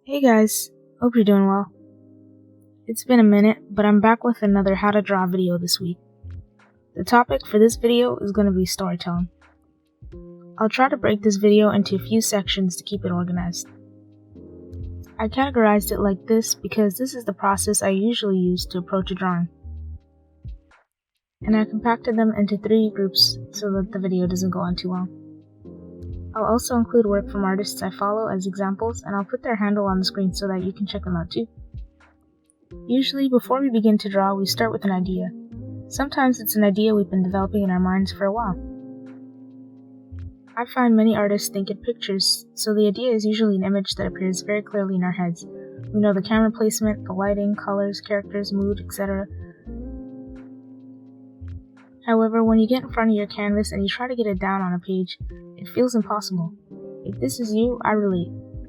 Hey guys, hope you're doing well. It's been a minute, but I'm back with another how to draw video this week. The topic for this video is going to be storytelling. I'll try to break this video into a few sections to keep it organized. I categorized it like this because this is the process I usually use to approach a drawing. And I compacted them into 3 groups so that the video doesn't go on too long. I'll also include work from artists I follow as examples, and I'll put their handle on the screen so that you can check them out too. Usually, before we begin to draw, we start with an idea. Sometimes it's an idea we've been developing in our minds for a while. I find many artists think in pictures, so the idea is usually an image that appears very clearly in our heads. We know the camera placement, the lighting, colors, characters, mood, etc. However, when you get in front of your canvas and you try to get it down on a page, it feels impossible. If this is you, I relate.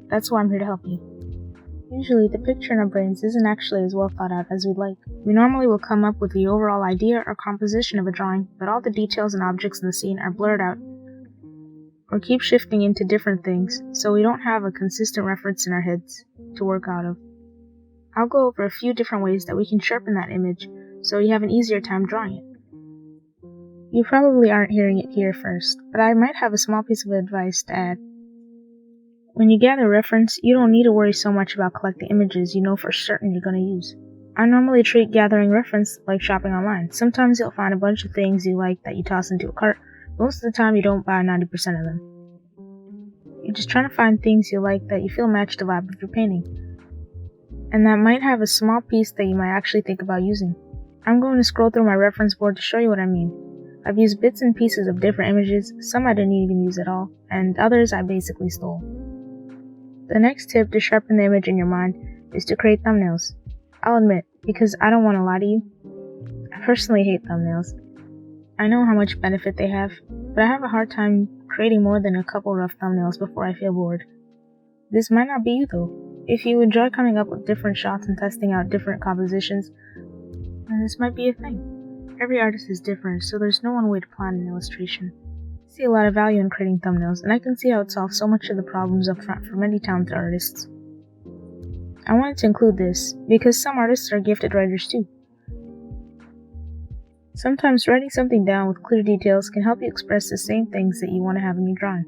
That's why I'm here to help you. Usually, the picture in our brains isn't actually as well thought out as we'd like. We normally will come up with the overall idea or composition of a drawing, but all the details and objects in the scene are blurred out or keep shifting into different things, so we don't have a consistent reference in our heads to work out of. I'll go over a few different ways that we can sharpen that image so you have an easier time drawing it. You probably aren't hearing it here first, but I might have a small piece of advice to add. When you gather reference, you don't need to worry so much about collecting images you know for certain you're going to use. I normally treat gathering reference like shopping online. Sometimes you'll find a bunch of things you like that you toss into a cart. Most of the time you don't buy 90% of them. You're just trying to find things you like that you feel match the vibe of your painting. And that might have a small piece that you might actually think about using. I'm going to scroll through my reference board to show you what I mean. I've used bits and pieces of different images, some I didn't even use at all, and others I basically stole. The next tip to sharpen the image in your mind is to create thumbnails. I'll admit, because I don't want to lie to you, I personally hate thumbnails. I know how much benefit they have, but I have a hard time creating more than a couple rough thumbnails before I feel bored. This might not be you though. If you enjoy coming up with different shots and testing out different compositions, then this might be a thing. Every artist is different, so there's no one way to plan an illustration. I see a lot of value in creating thumbnails, and I can see how it solves so much of the problems up front for many talented artists. I wanted to include this, because some artists are gifted writers too. Sometimes writing something down with clear details can help you express the same things that you want to have in your drawing.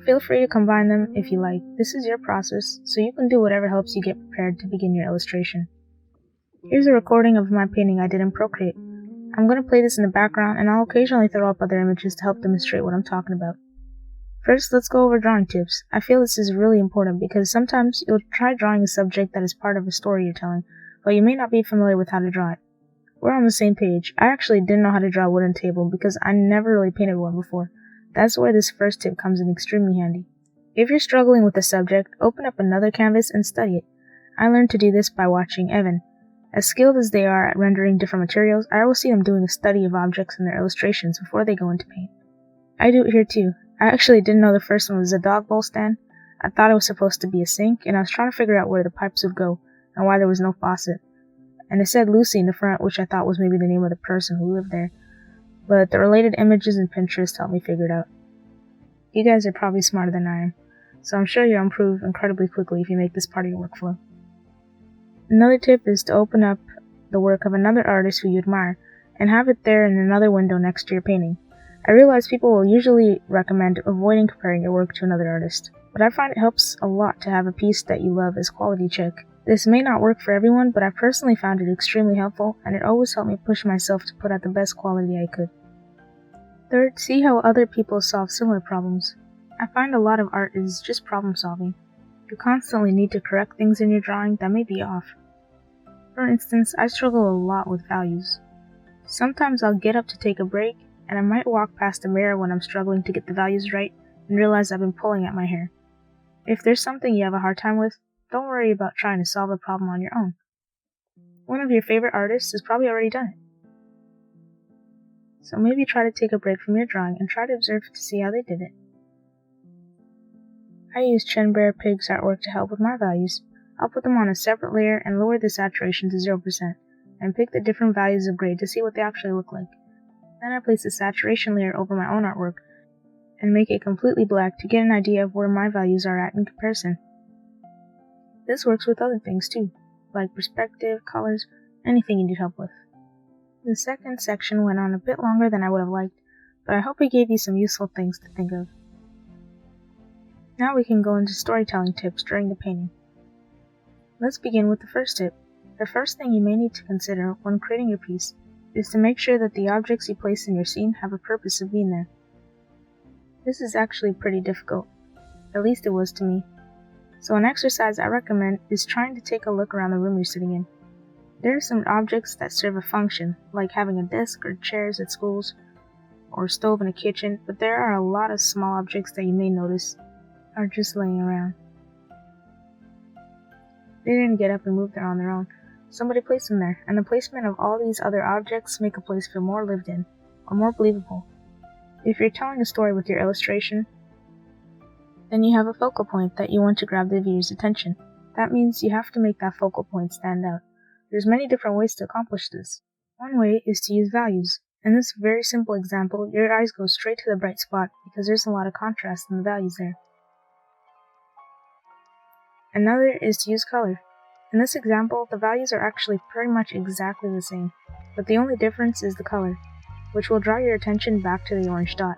Feel free to combine them if you like. This is your process, so you can do whatever helps you get prepared to begin your illustration. Here's a recording of my painting I did in Procreate. I'm going to play this in the background, and I'll occasionally throw up other images to help demonstrate what I'm talking about. First, let's go over drawing tips. I feel this is really important because sometimes you'll try drawing a subject that is part of a story you're telling, but you may not be familiar with how to draw it. We're on the same page. I actually didn't know how to draw a wooden table because I never really painted one before. That's where this first tip comes in extremely handy. If you're struggling with a subject, open up another canvas and study it. I learned to do this by watching Evan. As skilled as they are at rendering different materials, I always see them doing a study of objects in their illustrations before they go into paint. I do it here too. I actually didn't know the first one was a dog bowl stand. I thought it was supposed to be a sink, and I was trying to figure out where the pipes would go and why there was no faucet. And it said Lucy in the front, which I thought was maybe the name of the person who lived there. But the related images in Pinterest helped me figure it out. You guys are probably smarter than I am, so I'm sure you'll improve incredibly quickly if you make this part of your workflow. Another tip is to open up the work of another artist who you admire and have it there in another window next to your painting. I realize people will usually recommend avoiding comparing your work to another artist, but I find it helps a lot to have a piece that you love as quality check. This may not work for everyone, but I personally found it extremely helpful, and it always helped me push myself to put out the best quality I could. Third, see how other people solve similar problems. I find a lot of art is just problem solving. You constantly need to correct things in your drawing that may be off. For instance, I struggle a lot with values. Sometimes I'll get up to take a break, and I might walk past a mirror when I'm struggling to get the values right and realize I've been pulling at my hair. If there's something you have a hard time with, don't worry about trying to solve the problem on your own. One of your favorite artists has probably already done it. So maybe try to take a break from your drawing and try to observe to see how they did it. I use Chen Bear Pig's artwork to help with my values. I'll put them on a separate layer and lower the saturation to 0%, and pick the different values of grade to see what they actually look like. Then I place the saturation layer over my own artwork, and make it completely black to get an idea of where my values are at in comparison. This works with other things too, like perspective, colors, anything you need help with. The second section went on a bit longer than I would have liked, but I hope it gave you some useful things to think of. Now we can go into storytelling tips during the painting. Let's begin with the first tip. The first thing you may need to consider when creating your piece is to make sure that the objects you place in your scene have a purpose of being there. This is actually pretty difficult, at least it was to me. So an exercise I recommend is trying to take a look around the room you're sitting in. There are some objects that serve a function, like having a desk or chairs at schools, or a stove in a kitchen, but there are a lot of small objects that you may notice are just laying around. They didn't get up and move there on their own. Somebody placed them there, and the placement of all these other objects make a place feel more lived in, or more believable. If you're telling a story with your illustration, then you have a focal point that you want to grab the viewer's attention. That means you have to make that focal point stand out. There's many different ways to accomplish this. One way is to use values. In this very simple example, your eyes go straight to the bright spot because there's a lot of contrast in the values there. Another is to use color. In this example, the values are actually pretty much exactly the same, but the only difference is the color, which will draw your attention back to the orange dot.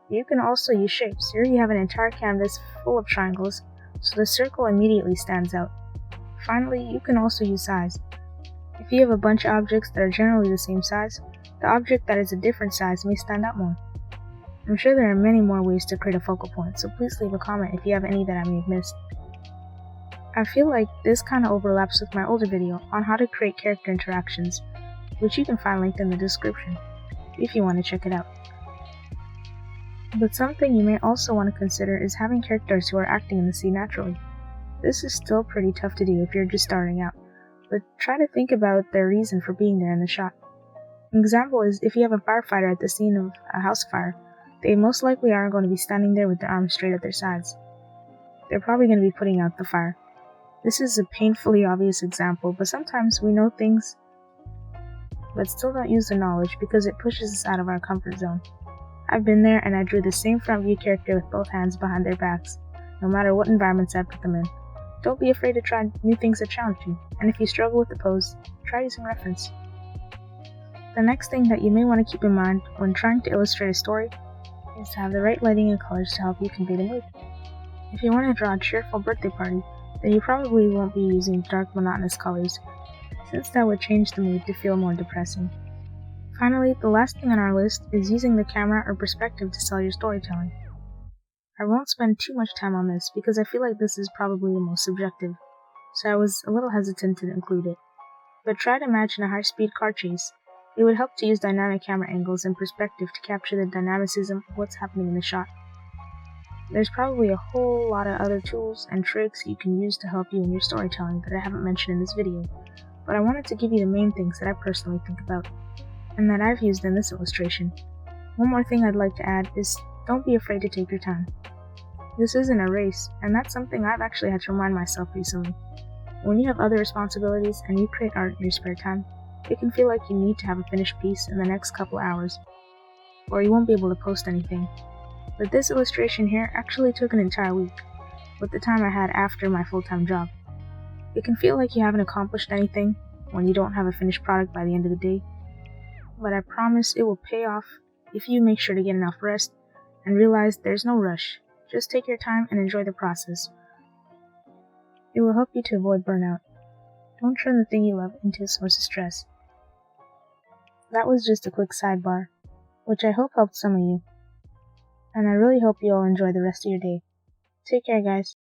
You can also use shapes. Here you have an entire canvas full of triangles, so the circle immediately stands out. Finally, you can also use size. If you have a bunch of objects that are generally the same size, the object that is a different size may stand out more. I'm sure there are many more ways to create a focal point, so please leave a comment if you have any that I may have missed. I feel like this kinda overlaps with my older video on how to create character interactions, which you can find linked in the description, if you want to check it out. But something you may also want to consider is having characters who are acting in the scene naturally. This is still pretty tough to do if you're just starting out, but try to think about their reason for being there in the shot. An example is if you have a firefighter at the scene of a house fire, they most likely aren't going to be standing there with their arms straight at their sides. They're probably going to be putting out the fire. This is a painfully obvious example, but sometimes we know things but still don't use the knowledge because it pushes us out of our comfort zone. I've been there and I drew the same front view character with both hands behind their backs, no matter what environments I put them in. Don't be afraid to try new things that challenge you, and if you struggle with the pose, try using reference. The next thing that you may want to keep in mind when trying to illustrate a story is to have the right lighting and colors to help you convey the mood. If you want to draw a cheerful birthday party, then you probably won't be using dark monotonous colors, since that would change the mood to feel more depressing. Finally, the last thing on our list is using the camera or perspective to sell your storytelling. I won't spend too much time on this because I feel like this is probably the most subjective, so I was a little hesitant to include it. But try to imagine a high-speed car chase. It would help to use dynamic camera angles and perspective to capture the dynamicism of what's happening in the shot. There's probably a whole lot of other tools and tricks you can use to help you in your storytelling that I haven't mentioned in this video, but I wanted to give you the main things that I personally think about, and that I've used in this illustration. One more thing I'd like to add is don't be afraid to take your time. This isn't a race, and that's something I've actually had to remind myself recently. When you have other responsibilities and you create art in your spare time, it can feel like you need to have a finished piece in the next couple hours, or you won't be able to post anything. But this illustration here actually took an entire week, with the time I had after my full-time job. It can feel like you haven't accomplished anything when you don't have a finished product by the end of the day, but I promise it will pay off if you make sure to get enough rest and realize there's no rush. Just take your time and enjoy the process. It will help you to avoid burnout. Don't turn the thing you love into a source of stress. That was just a quick sidebar, which I hope helped some of you. And I really hope you all enjoy the rest of your day. Take care, guys.